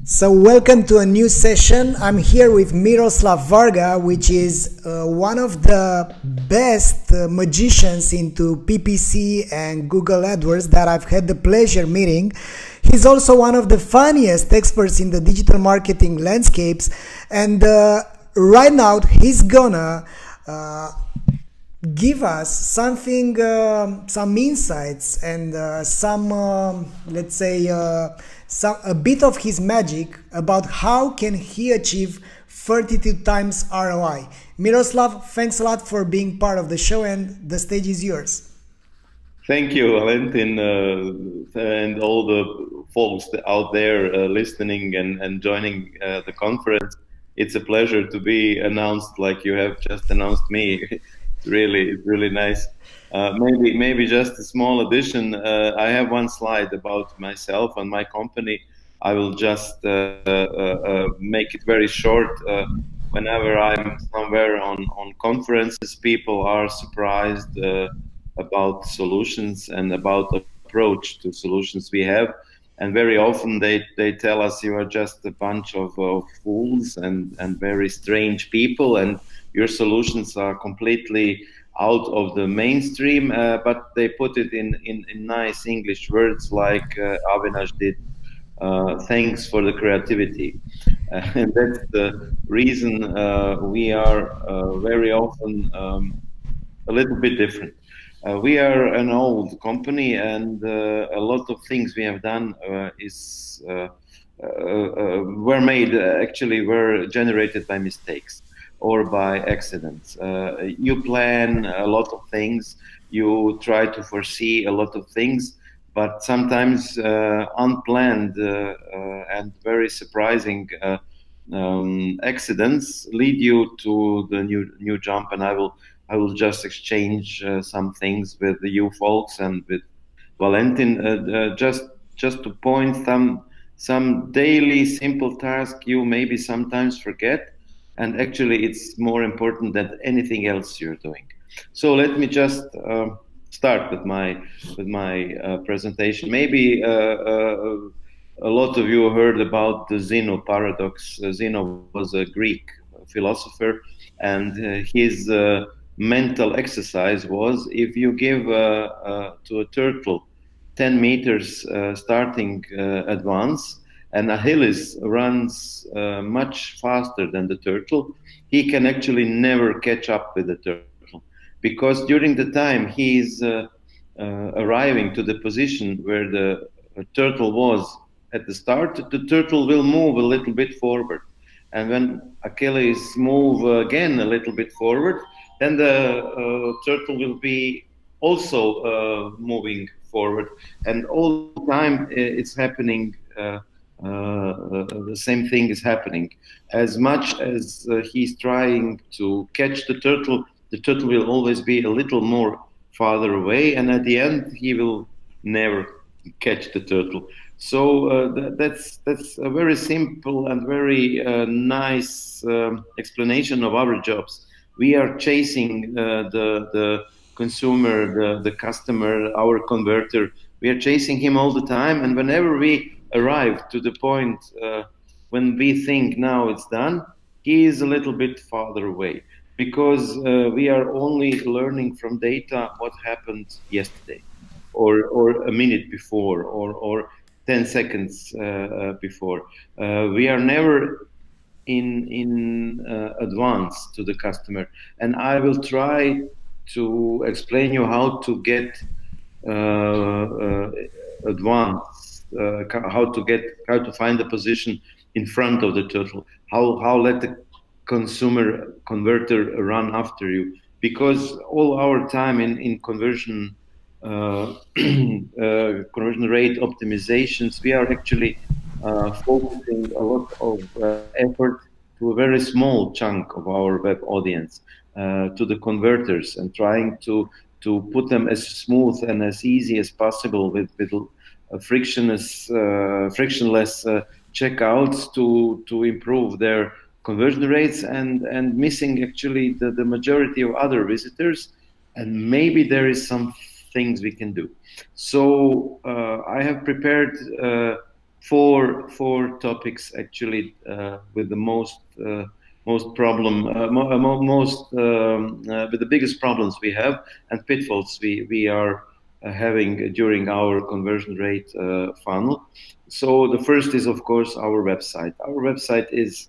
So welcome to a new session. I'm here with Miroslav Varga, which is one of the best magicians into PPC and Google AdWords that I've had the pleasure meeting. He's also one of the funniest experts in the digital marketing landscapes, and right now he's gonna give us something, some insights and let's say, a bit of his magic about how can he achieve 32 times ROI. Miroslav, thanks a lot for being part of the show, and the stage is yours. Thank you, Valentin, and all the folks out there listening and joining the conference. It's a pleasure to be announced like you have just announced me. It's really nice. Maybe just a small addition. I have one slide about myself and my company. I will just make it very short. Whenever I'm somewhere on conferences, people are surprised about solutions and about approach to solutions we have. And very often they tell us you are just a bunch of fools and very strange people, and your solutions are completely out of the mainstream, but they put it in nice English words like Avinash did. Thanks for the creativity. And that's the reason we are very often a little bit different. We are an old company, and a lot of things we have done were generated by mistakes or by accidents. You plan a lot of things, you try to foresee a lot of things, but sometimes unplanned and very surprising accidents lead you to the new jump. And I will just exchange some things with you folks and with Valentin, just to point some daily simple task you maybe sometimes forget, and actually it's more important than anything else you're doing. So let me just start with my presentation. Maybe a lot of you heard about the Xena paradox. Xena was a Greek philosopher, and his mental exercise was, if you give to a turtle 10 meters starting advance, and Achilles runs much faster than the turtle, he can actually never catch up with the turtle, because during the time he's arriving to the position where the turtle was at the start, the turtle will move a little bit forward. And when Achilles move again a little bit forward, then the turtle will be also moving forward. And all the time it's happening, the same thing is happening. As much as he's trying to catch the turtle will always be a little more farther away, and at the end he will never catch the turtle. So that's a very simple and very nice explanation of our jobs. We are chasing the consumer, the customer, our converter. We are chasing him all the time, and whenever we arrive to the point when we think now it's done, he is a little bit farther away, because we are only learning from data what happened yesterday, or a minute before, or 10 seconds before. We are never in advance to the customer, and I will try to explain you how to get advanced, how to find the position in front of the turtle, how let the converter run after you, because all our time in conversion conversion rate optimizations, we are actually focusing a lot of effort to a very small chunk of our web audience, to the converters, and trying to put them as smooth and as easy as possible with frictionless checkouts to improve their conversion rates, and missing actually the majority of other visitors. And maybe there is some things we can do. So I have prepared four topics actually with the most problem, with the biggest problems we have and pitfalls we are having during our conversion rate funnel. So the first is, of course, our website. Our website is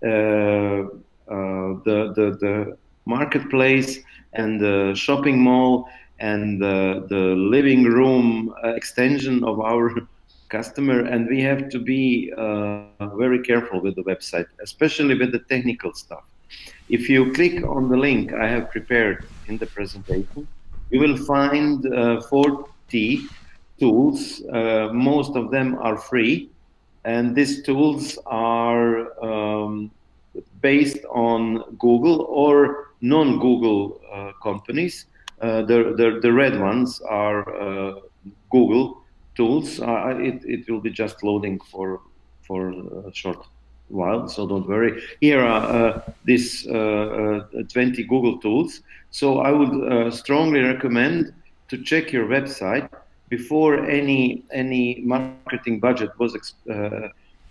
the marketplace and the shopping mall and the living room extension of our customer, and we have to be very careful with the website, especially with the technical stuff. If you click on the link I have prepared in the presentation, you will find 40 tools. Most of them are free, and these tools are based on Google or non-Google companies. The red ones are Google tools. It will be just loading for a short while, so don't worry. Here are these 20 Google tools. So I would strongly recommend to check your website before any marketing budget was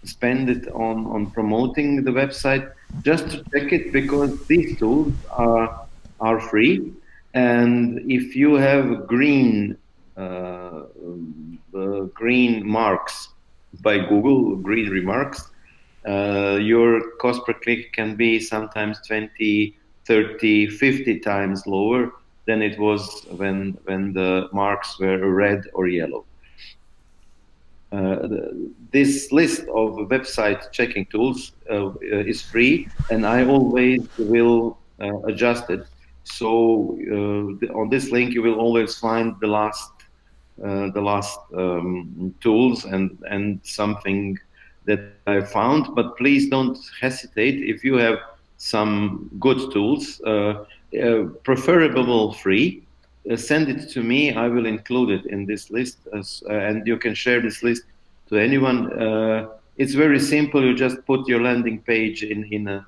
spent on promoting the website. Just to check it, because these tools are free, and if you have green marks by Google, green remarks, your cost per click can be sometimes 20, 30, 50 times lower than it was when the marks were red or yellow. This list of website checking tools is free, and I always will adjust it. So on this link you will always find the last tools and something that I found. But please don't hesitate if you have some good tools, preferable free. Send it to me. I will include it in this list, and you can share this list to anyone. It's very simple. You just put your landing page in a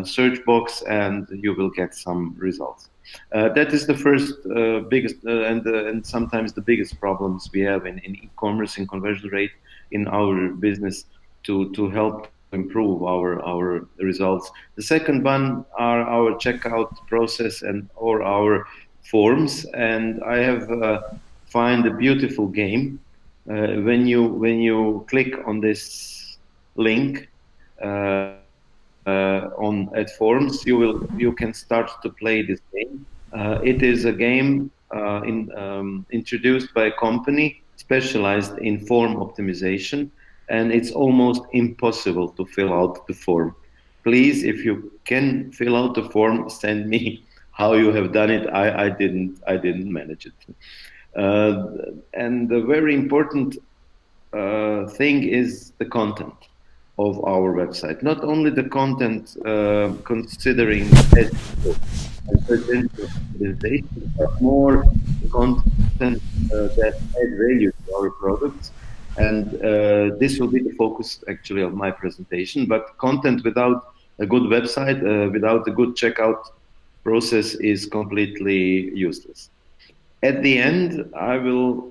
search box, and you will get some results. That is the first biggest and sometimes the biggest problems we have in e-commerce, in conversion rate in our business, to help improve our results. The second one are our checkout process or our forms, and I have find a beautiful game. When you click on this link at forms, you can start to play this game. It is a game introduced by a company specialized in form optimization, and it's almost impossible to fill out the form. Please, if you can fill out the form, send me how you have done it. I didn't manage it. And the very important thing is the content of our website. Not only the content considering SEO and search engine optimization, but more the content that add value to our products. And this will be the focus actually of my presentation. But content without a good website, without a good checkout process, is completely useless. At the end, I will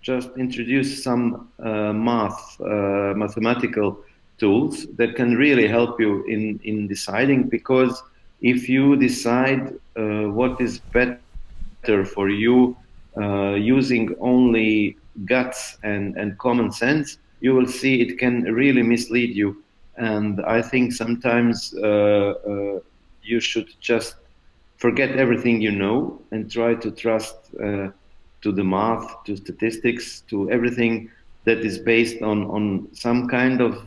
just introduce some mathematical tools that can really help you in deciding, because if you decide what is better for you using only guts and common sense, you will see it can really mislead you. And I think sometimes you should just forget everything you know and try to trust to the math, to statistics, to everything that is based on some kind of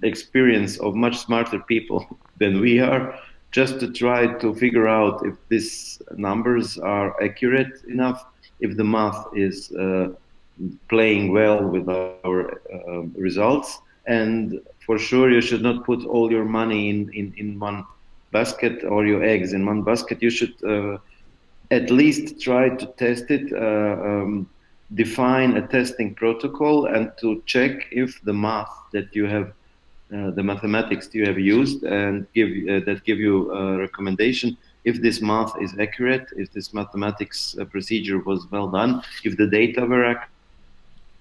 experience of much smarter people than we are, just to try to figure out if these numbers are accurate enough, if the math is playing well with our results. And for sure, you should not put all your money in one basket, or your eggs in one basket. You should at least try to test it, define a testing protocol, and to check if the math that you have, the mathematics you have used, and that give you a recommendation, if this math is accurate, if this mathematics procedure was well done, if the data were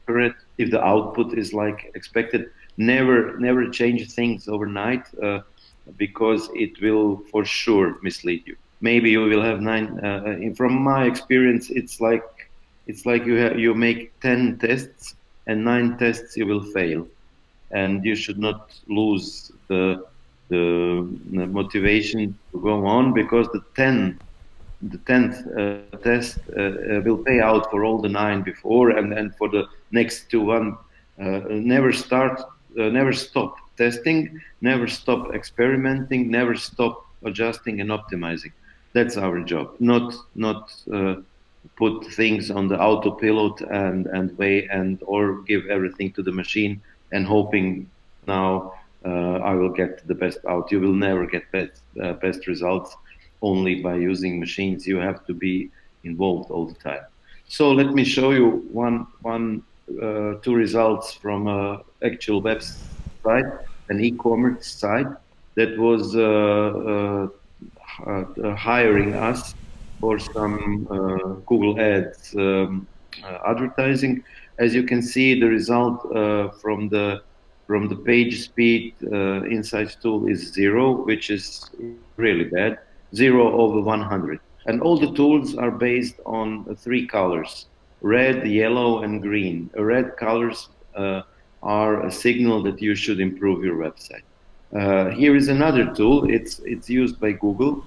accurate, if the output is like expected. Never change things overnight, because it will for sure mislead you. Maybe you will have nine. From my experience, it's like you make 10 tests, and 9 tests you will fail, and you should not lose the motivation to go on, because the 10th test will pay out for all the 9 before, and then for the next 2 one. Never stop testing, never stop experimenting, never stop adjusting and optimizing. That's our job. Not put things on the autopilot and wait or give everything to the machine and hoping now I will get the best out. You will never get best results only by using machines. You have to be involved all the time. So let me show you two results from an actual website, an e-commerce site that was hiring us for some Google Ads advertising. As you can see, the result from the page speed insights tool is 0, which is really bad. 0 over 100. And all the tools are based on 3 colors: red, yellow, and green. Red colors are a signal that you should improve your website. Here is another tool. It's used by Google,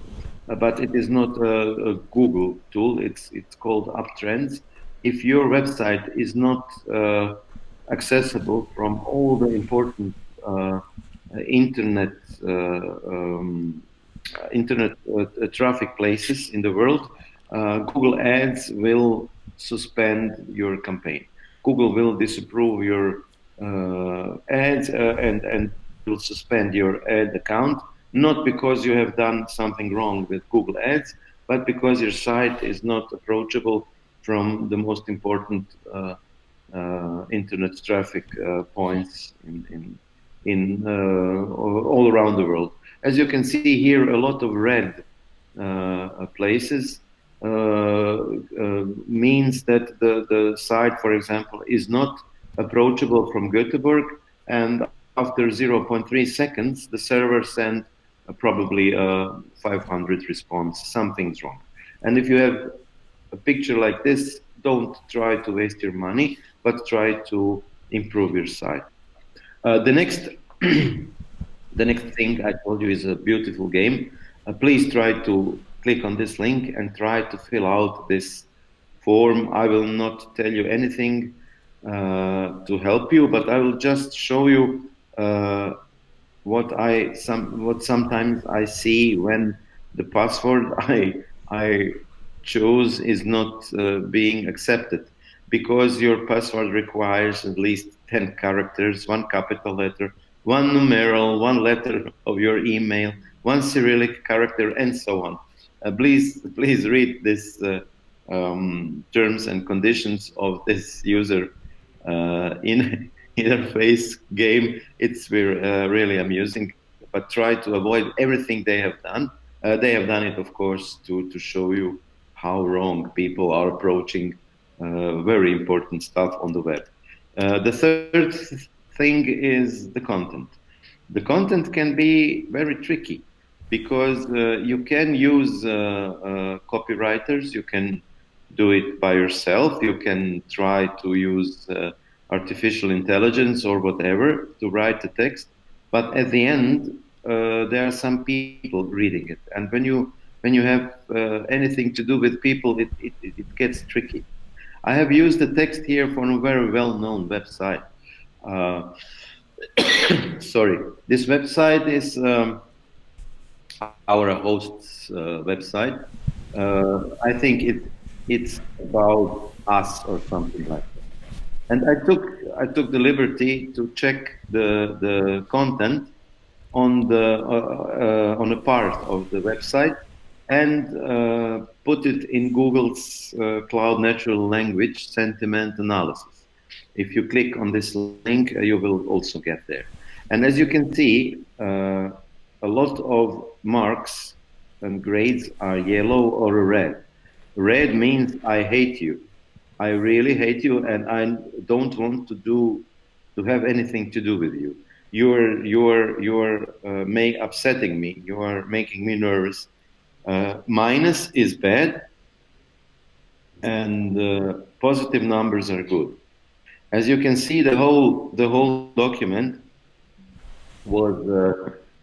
but it is not a Google tool. It's called Uptrends. If your website is not accessible from all the important internet traffic places in the world, Google Ads will suspend your campaign. Google will disapprove your ads and will suspend your ad account, not because you have done something wrong with Google Ads, but because your site is not approachable from the most important internet traffic points in all around the world. As you can see here, a lot of red places means that the site, for example, is not approachable from Göteborg, and after 0.3 seconds, the server sent probably 500 response. Something's wrong. And if you have a picture like this, don't try to waste your money, but try to improve your site. The next thing I told you is a beautiful game. Please try to click on this link and try to fill out this form. I will not tell you anything to help you, but I will just show you what sometimes I see when the password I chose is not being accepted, because your password requires at least 10 characters, 1 capital letter, 1 numeral, 1 letter of your email, 1 Cyrillic character, and so on. Please read this terms and conditions of this user interface game. It's really amusing, but try to avoid everything they have done. They have done it, of course, to show you how wrong people are approaching very important stuff on the web. The third thing is the content. The content can be very tricky, because you can use copywriters. You can do it by yourself. You can try to use artificial intelligence or whatever to write the text. But at the end, there are some people reading it. And when you have anything to do with people, it gets tricky. I have used the text here for a very well-known website. Sorry, this website is our host's website. I think it's about us or something like that. And I took the liberty to check the content on a part of the website and put it in Google's Cloud Natural Language Sentiment Analysis. If you click on this link, you will also get there. And as you can see, a lot of marks and grades are yellow or red. Red means I hate you. I really hate you, and I don't want to have anything to do with you. You're upsetting me. You are making me nervous. Minus is bad, and positive numbers are good. As you can see, the whole document was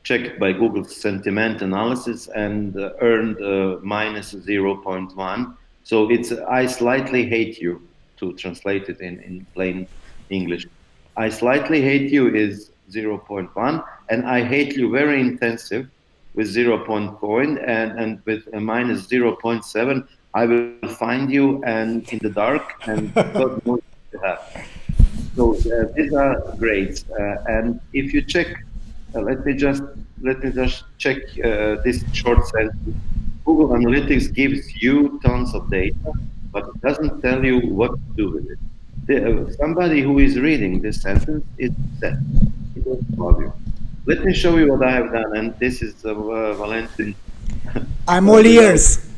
checked by Google sentiment analysis and earned minus zero point 0.1. So it's I slightly hate you, to translate it in plain English. I slightly hate you is 0 0.1, and I hate you very intensive with 0 0.4, and with a minus 0.7, I will find you and in the dark, and God knows what you have. So these are grades, and if you check, let me just check this short sentence. Google Analytics gives you tons of data, but it doesn't tell you what to do with it. Somebody who is reading this sentence is upset. It doesn't love you. Let me show you what I have done, and this is Valentin. I'm all ears.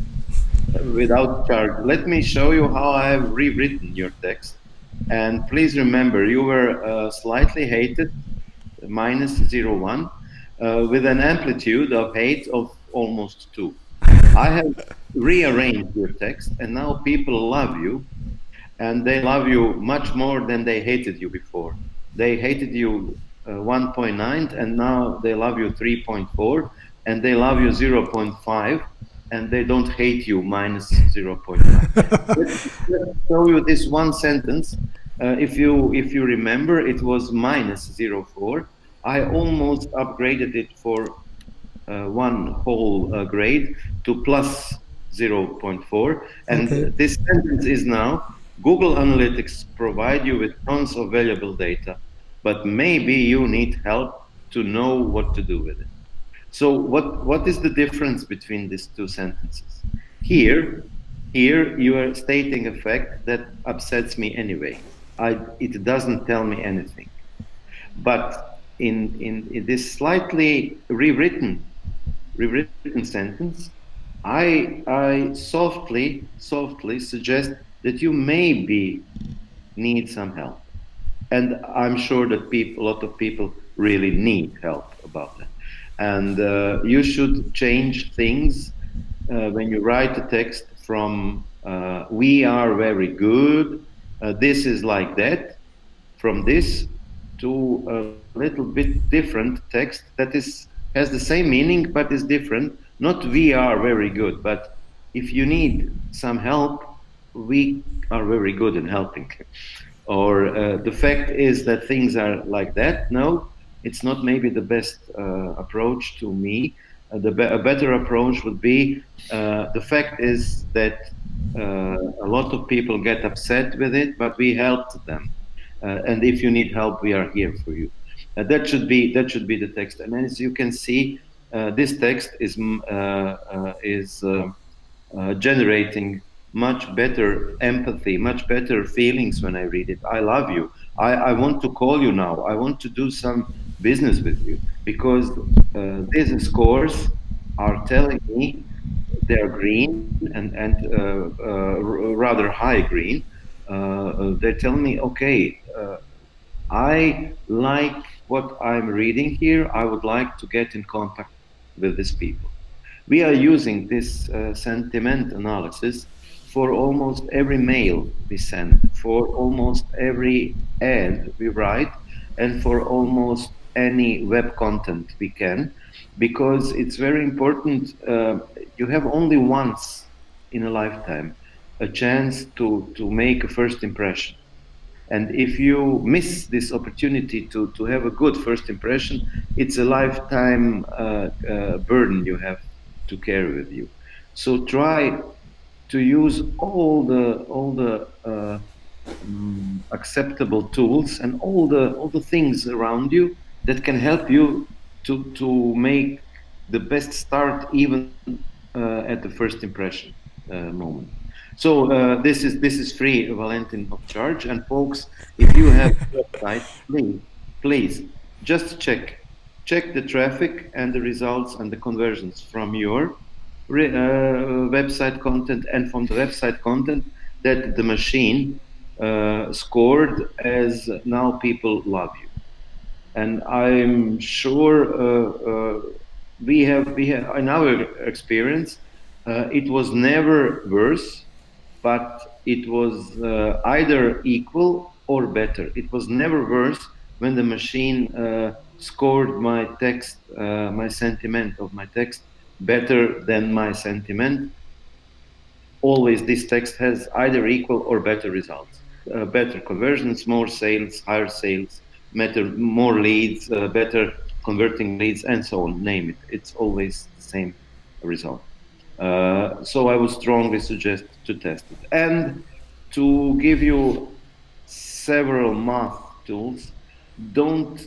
Without charge. Let me show you how I have rewritten your text. And please remember, you were slightly hated, minus 0.1, with an amplitude of hate of almost 2. I have rearranged your text, and now people love you, and they love you much more than they hated you before. They hated you 1.9, and now they love you 3.4, and they love you 0.5, and they don't hate you minus 0.5. Let's show you this one sentence. If you remember, it was minus 0.4. I almost upgraded it for one whole grade to plus 0.4. And Okay. this sentence is now, Google Analytics provide you with tons of valuable data, but maybe you need help to know what to do with it. So what is the difference between these two sentences? Here you are stating a fact that upsets me anyway. It doesn't tell me anything. But in this slightly rewritten sentence, I softly suggest that you maybe need some help. And I'm sure that a lot of people really need help about that. And you should change things when you write a text from we are very good, this is like that, from this to a little bit different text that has the same meaning but is different. Not we are very good, but if you need some help, we are very good in helping. Or the fact is that things are like that. No, it's not maybe the best approach to me. A better approach would be the fact is that a lot of people get upset with it, but we helped them. And if you need help, we are here for you. That should be the text. And as you can see, this text is generating much better empathy, much better feelings when I read it. I love you. I want to call you now. I want to do some business with you, because these scores are telling me they're green and rather high green. They tell me, okay, I like what I'm reading here. I would like to get in contact with these people. We are using this sentiment analysis for almost every mail we send, for almost every ad we write, and for almost any web content we can, because it's very important. You have only once in a lifetime a chance to make a first impression. And if you miss this opportunity to have a good first impression, it's a lifetime burden you have to carry with you. So try to use all the acceptable tools and all the things around you that can help you to make the best start, even at the first impression moment. So this is free, Valentin, of charge. And folks, if you have a website, please just check the traffic and the results and the conversions from your website content, and from the website content that the machine scored as now people love you. And I'm sure we have in our experience, it was never worse, but it was either equal or better. It was never worse when the machine scored my text, my sentiment of my text better than my sentiment. Always this text has either equal or better results. Better conversions, more sales, higher sales, more leads, better converting leads, and so on, name it. It's always the same result. So I would strongly suggest to test it. And to give you several math tools, don't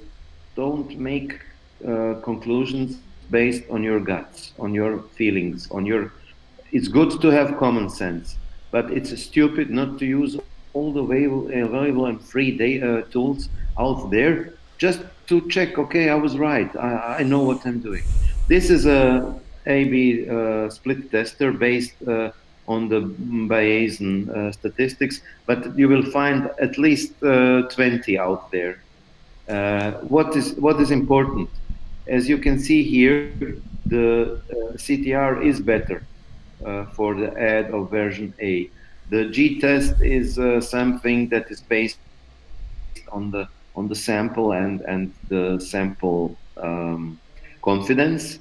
make conclusions based on your guts, on your feelings, on your. It's good to have common sense, but it's stupid not to use all the available and free data tools out there just to check. Okay, I was right. I know what I'm doing. This is a A/B split tester based on the Bayesian statistics, but you will find at least 20 out there. What is important? As you can see here, the CTR is better for the ad of version A. The G-test is something that is based on the sample and the sample confidence.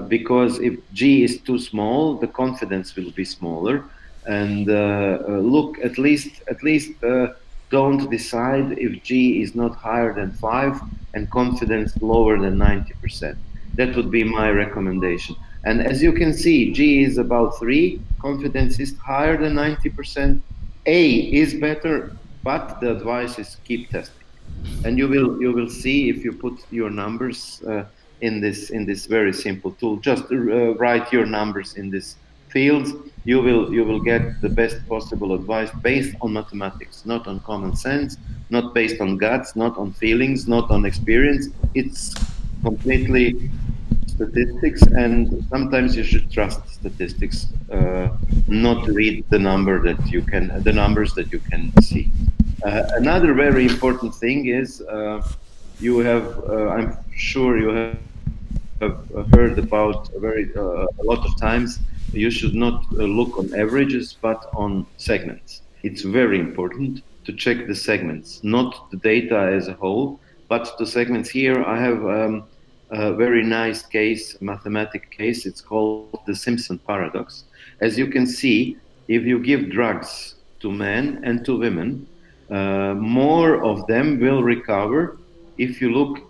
Because if G is too small, the confidence will be smaller. And look, at least don't decide if G is not higher than 5 and confidence lower than 90%. That would be my recommendation. And as you can see, G is about 3, confidence is higher than 90%. A is better, but the advice is keep testing. And you will see if you put your numbers in this very simple tool. Just write your numbers in this field. You will get the best possible advice based on mathematics, not on common sense, not based on guts, not on feelings, not on experience. It's completely statistics, and sometimes you should trust statistics, not read the numbers that you can see. Another very important thing is you have. I'm sure you have heard about a lot of times. You should not look on averages, but on segments. It's very important to check the segments, not the data as a whole, but the segments. Here I have a very nice case, mathematic case. It's called the Simpson paradox. As you can see, if you give drugs to men and to women, more of them will recover if you look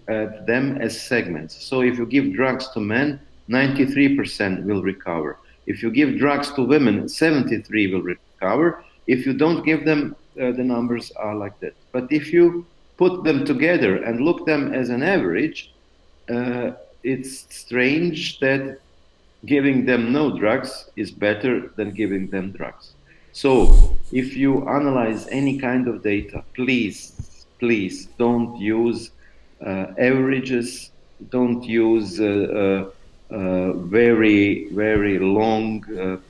at them as segments. So if you give drugs to men, 93% will recover. If you give drugs to women, 73 will recover. If you don't give them, the numbers are like that. But if you put them together and look them as an average, it's strange that giving them no drugs is better than giving them drugs. So if you analyze any kind of data, please don't use averages, don't use very long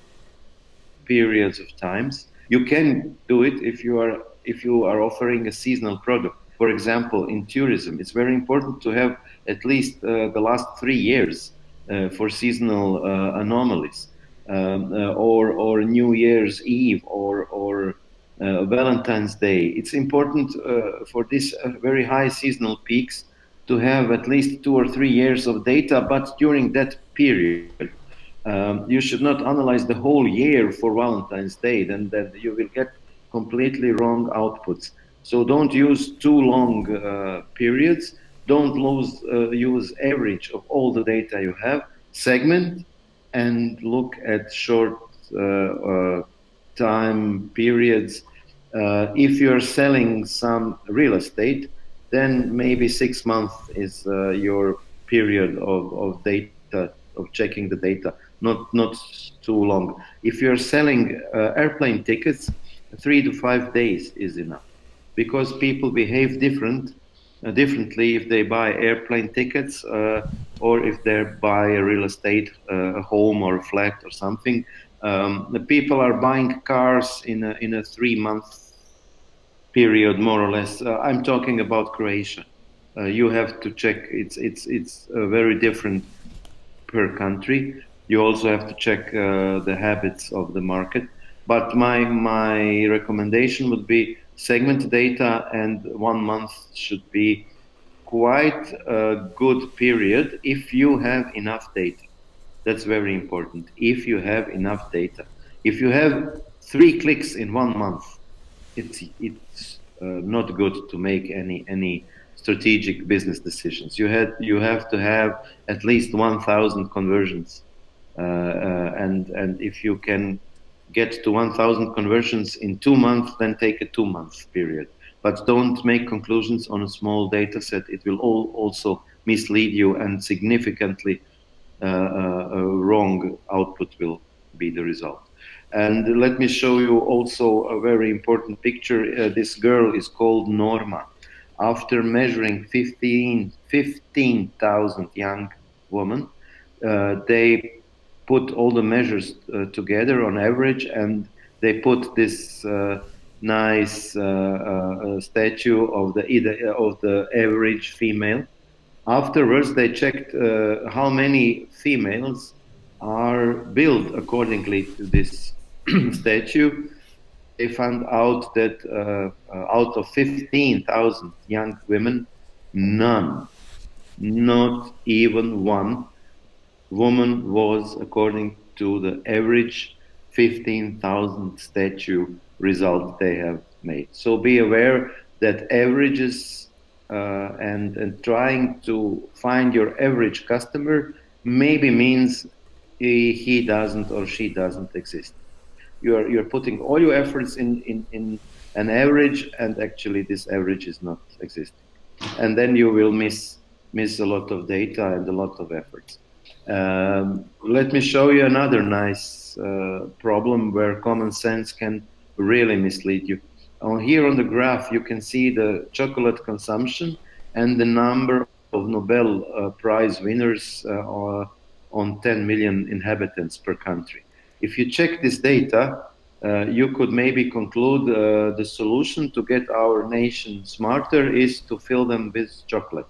periods of times. You can do it if you are offering a seasonal product. For example, in tourism, it's very important to have at least the last 3 years for seasonal anomalies, or New Year's Eve, or Valentine's Day. It's important for these very high seasonal peaks to have at least 2 or 3 years of data, but during that period. You should not analyze the whole year for Valentine's Day, then you will get completely wrong outputs. So don't use too long periods. Don't use average of all the data you have. Segment and look at short time periods. If you're selling some real estate, then maybe 6 months is your period of data, of checking the data, not too long. If you're selling airplane tickets, 3 to 5 days is enough, because people behave differently if they buy airplane tickets or if they buy a real estate, a home or a flat or something. The people are buying cars in a 3 month period, more or less. I'm talking about Croatia. You have to check. It's very different per country. You also have to check the habits of the market. But my recommendation would be segment data, and 1 month should be quite a good period if you have enough data. That's very important. If you have enough data, if you have 3 clicks in 1 month, it's not good to make any strategic business decisions. You have to have at least 1,000 conversions, and if you can get to 1,000 conversions in 2 months, then take a 2 month period. But don't make conclusions on a small data set. It will also mislead you, and significantly wrong output will be the result. And let me show you also a very important picture. This girl is called Norma. After measuring 15,000 young women, they put all the measures together on average, and they put this nice statue of the average female. Afterwards, they checked how many females are built accordingly to this statue. They found out that out of 15,000 young women, none, not even one woman was according to the average 15,000 statue result they have made. So be aware that averages and trying to find your average customer maybe means he doesn't or she doesn't exist. You're putting all your efforts in an average, and actually this average is not existing, and then you will miss a lot of data and a lot of efforts. Let me show you another nice problem where common sense can really mislead you. Here on the graph, you can see the chocolate consumption and the number of Nobel Prize winners on 10 million inhabitants per country. If you check this data, you could maybe conclude the solution to get our nation smarter is to fill them with chocolate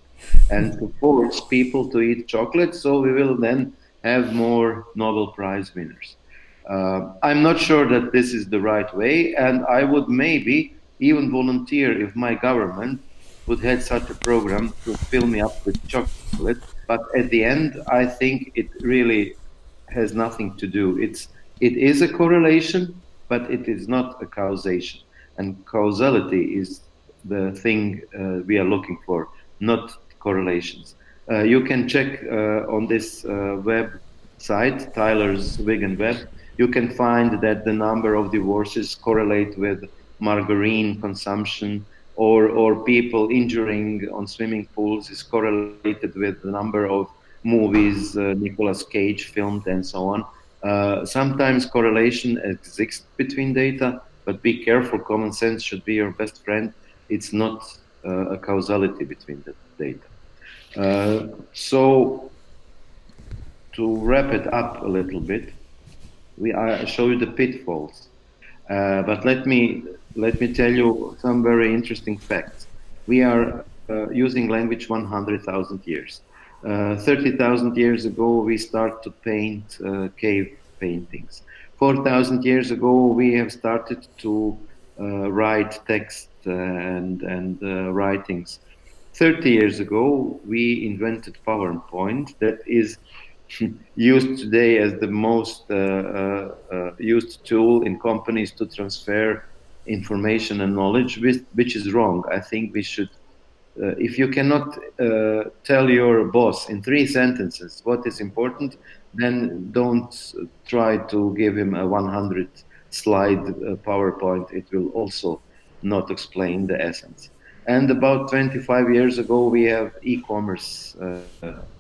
and to force people to eat chocolate, so we will then have more Nobel Prize winners. I'm not sure that this is the right way, and I would maybe even volunteer if my government would have such a program to fill me up with chocolate. But at the end, I think it really has nothing to do. It is a correlation, but it is not a causation. And causality is the thing we are looking for, not correlations. You can check on this website, Tyler's Vegan Web. You can find that the number of divorces correlate with margarine consumption, or people injuring on swimming pools is correlated with the number of movies Nicolas Cage filmed, and so on. Sometimes correlation exists between data, but be careful. Common sense should be your best friend. It's not a causality between the data. So to wrap it up a little bit, I show you the pitfalls, but let me tell you some very interesting facts. We are using language 100,000 years. 30,000 years ago, we start to paint cave paintings. 4,000 years ago, we have started to write text and writings. 30 years ago, we invented PowerPoint, that is used today as the most used tool in companies to transfer information and knowledge, which is wrong. I think we should, if you cannot tell your boss in 3 sentences what is important, then don't try to give him a 100-slide PowerPoint. It will also not explain the essence. And about 25 years ago, we have e-commerce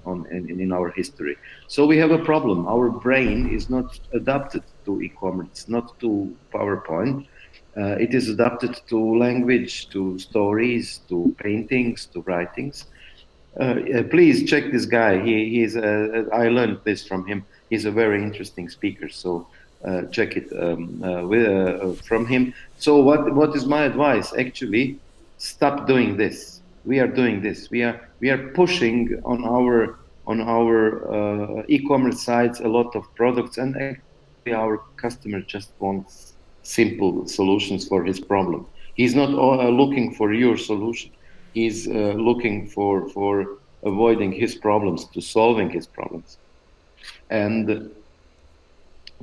in our history. So we have a problem. Our brain is not adapted to e-commerce, not to PowerPoint. It is adapted to language, to stories, to paintings, to writings. Please check this guy. I learned this from him. He's a very interesting speaker. So check it from him. So what is my advice? Actually, stop doing this. We are doing this. We are pushing on our e-commerce sites a lot of products, and actually our customer just wants simple solutions for his problem. He's not looking for your solution. He's looking for avoiding his problems to solving his problems. And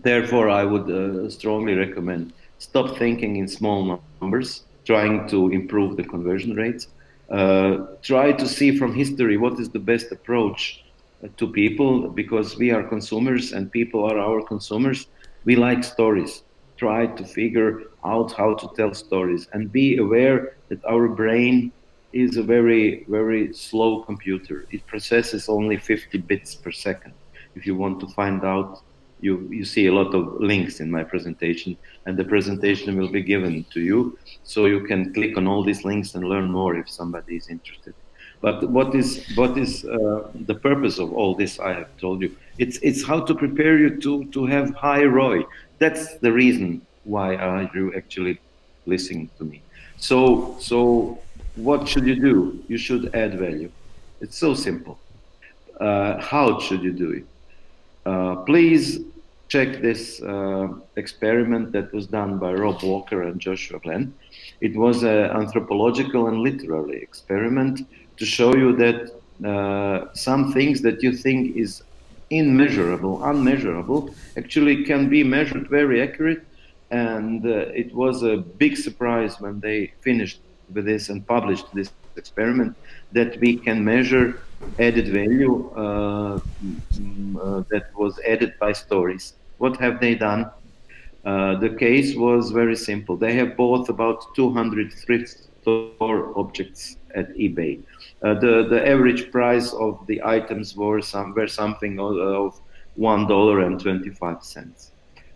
therefore, I would strongly recommend stop thinking in small numbers, trying to improve the conversion rates. Try to see from history what is the best approach to people, because we are consumers and people are our consumers. We like stories. Try to figure out how to tell stories and be aware that our brain is a very, very slow computer. It processes only 50 bits per second. If you want to find out, you see a lot of links in my presentation, and the presentation will be given to you, so you can click on all these links and learn more if somebody is interested. But what is the purpose of all this? I have told you, it's how to prepare you to have high ROI. That's the reason why are you actually listening to me. So what should you do? You should add value. It's so simple. How should you do it? Please check this experiment that was done by Rob Walker and Joshua Glenn. It was an anthropological and literary experiment to show you that some things that you think is unmeasurable, actually can be measured very accurate. And it was a big surprise when they finished with this and published this experiment, that we can measure added value that was added by stories. What have they done? The case was very simple. They have bought about 200 thrift store objects at eBay. The average price of the items were something of $1.25.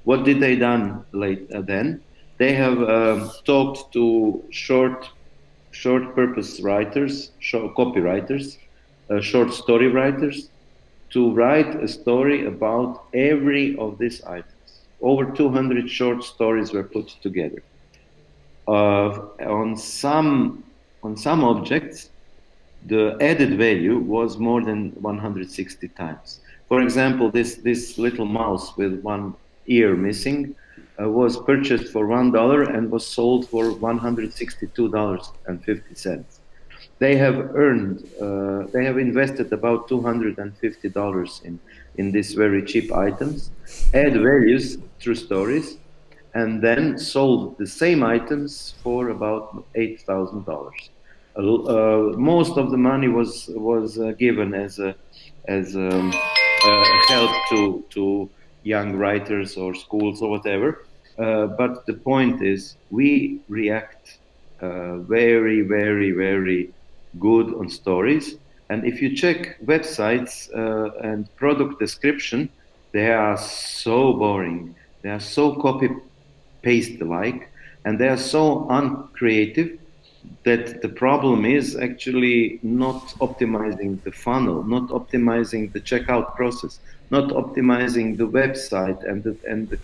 What did they done then? They have talked to short purpose writers, copywriters, short story writers, to write a story about every of these items. Over 200 short stories were put together. On some objects, the added value was more than 160 times. For example, this little mouse with one ear missing was purchased for $1 and was sold for $162.50. They have invested about $250 in these very cheap items, add values through stories, and then sold the same items for about $8,000. Most of the money was given as help to young writers or schools or whatever. But the point is, we react very, very, very good on stories. And if you check websites and product description, they are so boring. They are so copy-paste-like, and they are so uncreative that the problem is actually not optimizing the funnel, not optimizing the checkout process, not optimizing the website and the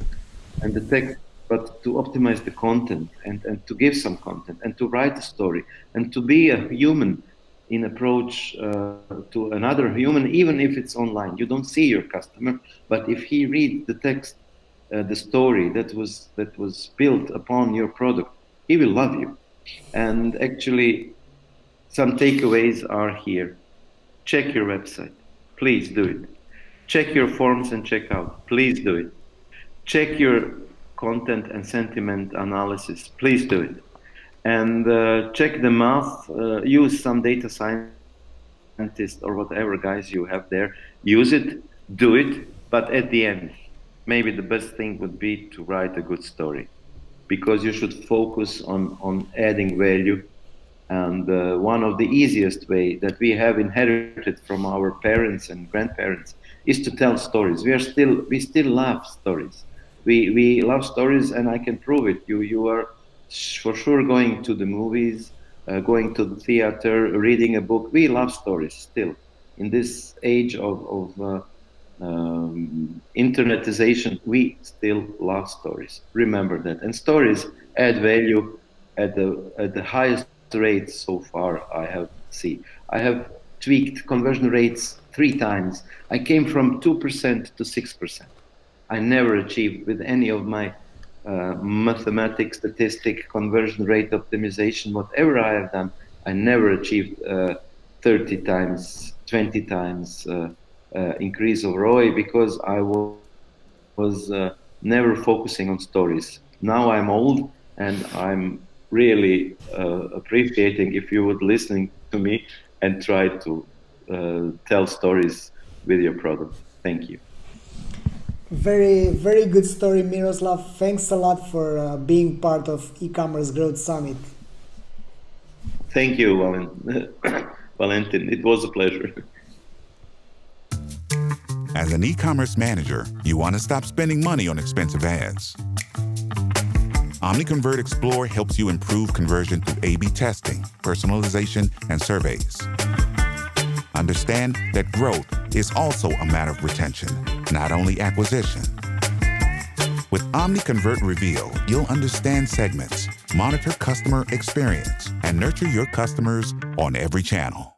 text, but to optimize the content and to give some content and to write a story and to be a human in approach to another human, even if it's online. You don't see your customer, but if he reads the text, the story that was built upon your product, he will love you. And actually, some takeaways are here. Check your website. Please do it. Check your forms and checkout. Please do it. Check your content and sentiment analysis. Please do it. And check the math. Use some data scientist or whatever guys you have there. Use it. Do it. But at the end, maybe the best thing would be to write a good story, because you should focus on adding value. And one of the easiest way that we have inherited from our parents and grandparents is to tell stories. We still love stories. We love stories, and I can prove it. You are for sure going to the movies, going to the theater, reading a book. We love stories still. In this age of internetization, we still love stories. Remember that. And stories add value at the highest rates so far I have seen. I have tweaked conversion rates 3 times. I came from 2% to 6%. I never achieved with any of my mathematics, statistic, conversion rate optimization, whatever I have done, I never achieved 30 times, 20 times increase of ROI because I was never focusing on stories. Now I'm old and I'm really appreciating if you would listen to me and try to tell stories with your product. Thank you. Very, very good story, Miroslav. Thanks a lot for being part of e-commerce growth summit. Thank you, Valentin. It was a pleasure. As an e-commerce manager, you want to stop spending money on expensive ads. OmniConvert Explore helps you improve conversion through A/B testing, personalization, and surveys. Understand that growth is also a matter of retention, not only acquisition. With OmniConvert Reveal, you'll understand segments, monitor customer experience, and nurture your customers on every channel.